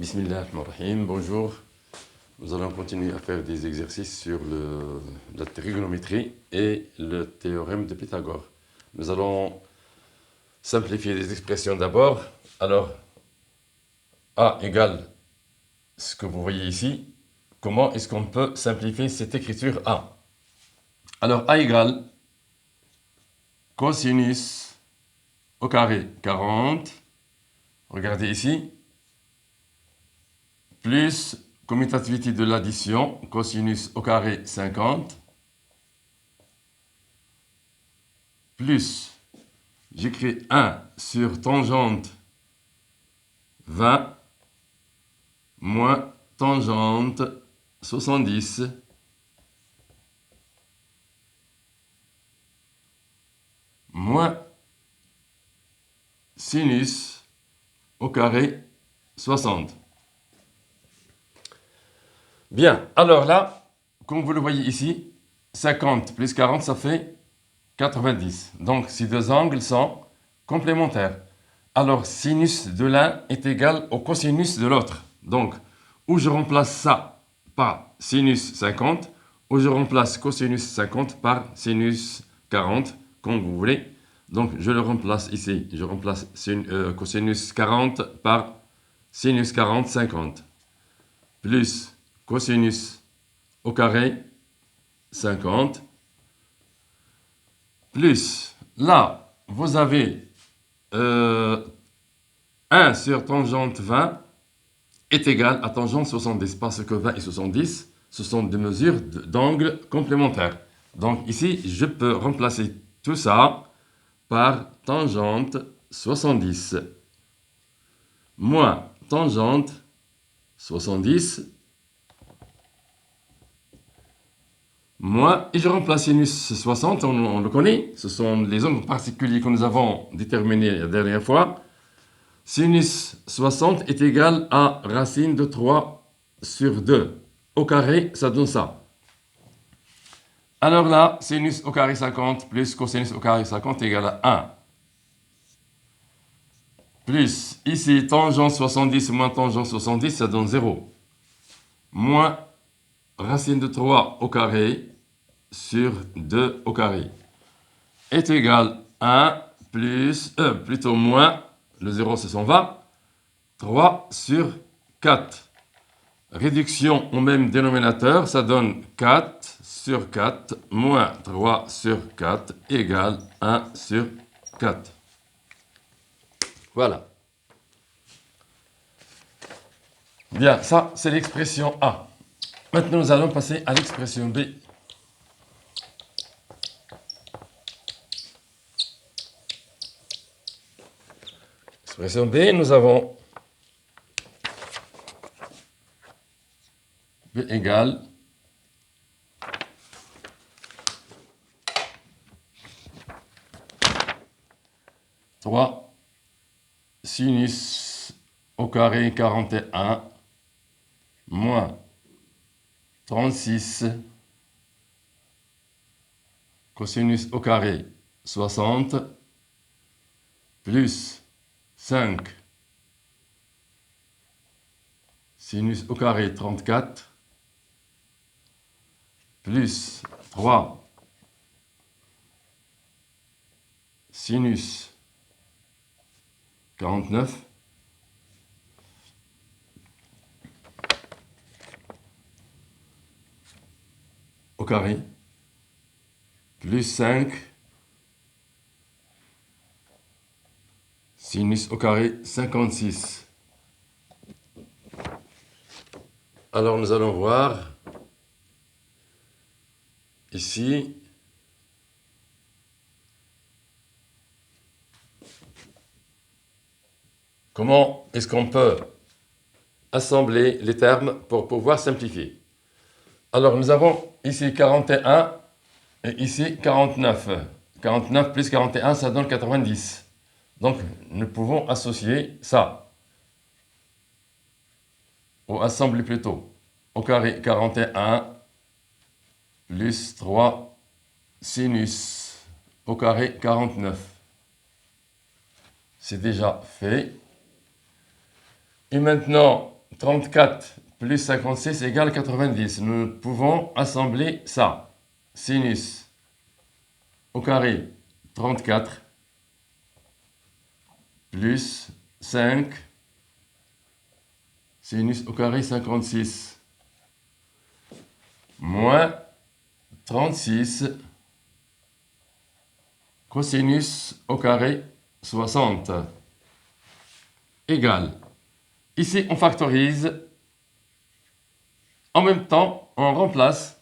Bismillahirrahmanirrahim, bonjour. Nous allons continuer à faire des exercices sur la trigonométrie et le théorème de Pythagore. Nous allons simplifier les expressions d'abord. Alors, A égale ce que vous voyez ici. Comment est-ce qu'on peut simplifier cette écriture A? Alors, A égale cosinus au carré 40. Regardez ici. Plus commutativité de l'addition, cosinus au carré 50, plus, j'écris 1 sur tangente 20, moins tangente 70, moins sinus au carré 60. Bien, alors là, comme vous le voyez ici, 50 plus 40, ça fait 90. Donc, ces deux angles sont complémentaires. Alors, sinus de l'un est égal au cosinus de l'autre. Donc, où je remplace ça par sinus 50, ou je remplace cosinus 50 par sinus 40, comme vous voulez. Donc, je le remplace ici. Je remplace cosinus 40 par sinus 40, 50. Plus cosinus au carré, 50. Plus, là, vous avez 1 sur tangente 20 est égal à tangente 70, parce que 20 et 70, ce sont des mesures d'angle complémentaires. Donc ici, je peux remplacer tout ça par tangente 70 moins tangente 70 moins, et je remplace sinus 60, on le connaît, ce sont les angles particuliers que nous avons déterminés la dernière fois. Sinus 60 est égal à racine de 3 sur 2. Au carré, ça donne ça. Alors là, sinus au carré 50 plus cosinus au carré 50 est égal à 1. Plus, ici, tangente 70 moins tangente 70, ça donne 0. Moins racine de 3 au carré sur 2 au carré est égal à 1 plus, plutôt moins, le 0 ça s'en va, 3 sur 4. Réduction au même dénominateur, ça donne 4 sur 4 moins 3 sur 4 égale 1 sur 4. Voilà. Bien, ça c'est l'expression A. Maintenant nous allons passer à l'expression B. Expression B, nous avons B égale trois sinus au carré 41 moins 36 cosinus au carré 60 plus 5 sinus au carré 34 plus 3 sinus 49 au carré plus 5 sinus au carré 56. Alors nous allons voir ici comment est-ce qu'on peut assembler les termes pour pouvoir simplifier. Alors nous avons ici 41 et ici 49. 49 plus 41, ça donne 90. Donc nous pouvons associer ça, ou assembler plutôt, au carré 41 plus 3 sinus au carré 49. C'est déjà fait. Et maintenant, 34 plus 56 égale 90. Nous pouvons assembler ça. Sinus au carré 34 plus 5 sinus au carré 56 moins 36 cosinus au carré 60 égale. Ici, on factorise. En même temps, on remplace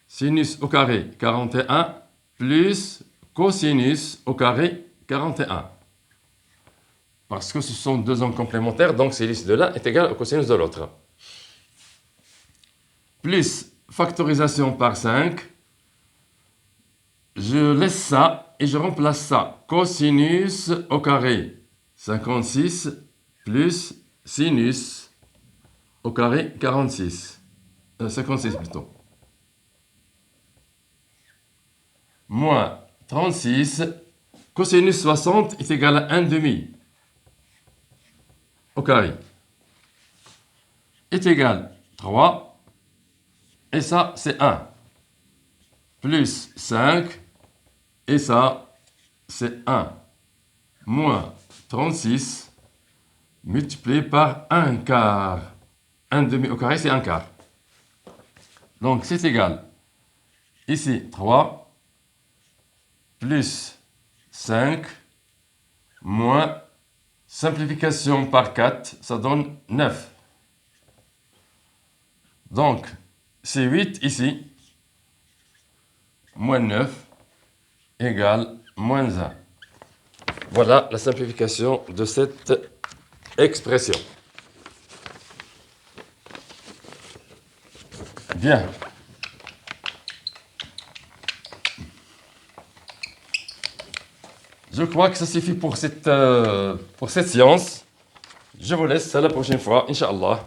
sinus au carré 41 plus cosinus au carré 41. Parce que ce sont deux angles complémentaires, donc sinus de l'un est égal au cosinus de l'autre. Plus factorisation par 5. Je laisse ça et je remplace ça. Cosinus au carré 56 plus sinus au carré 56. 56 plutôt. Moins 36. Cosinus 60 est égal à 1 demi au carré. Est égal 3. Et ça, c'est 1. Plus 5. Et ça, c'est 1. Moins 36 multiplié par 1 quart. 1 demi au carré, c'est 1 quart. Donc, c'est égal. Ici, 3 plus 5 moins simplification par 4, ça donne 9. Donc, c'est 8 ici. Moins 9 égale moins 1. Voilà la simplification de cette expression. Bien. Je crois que ça suffit pour cette séance. Je vous laisse à la prochaine fois, Inch'Allah.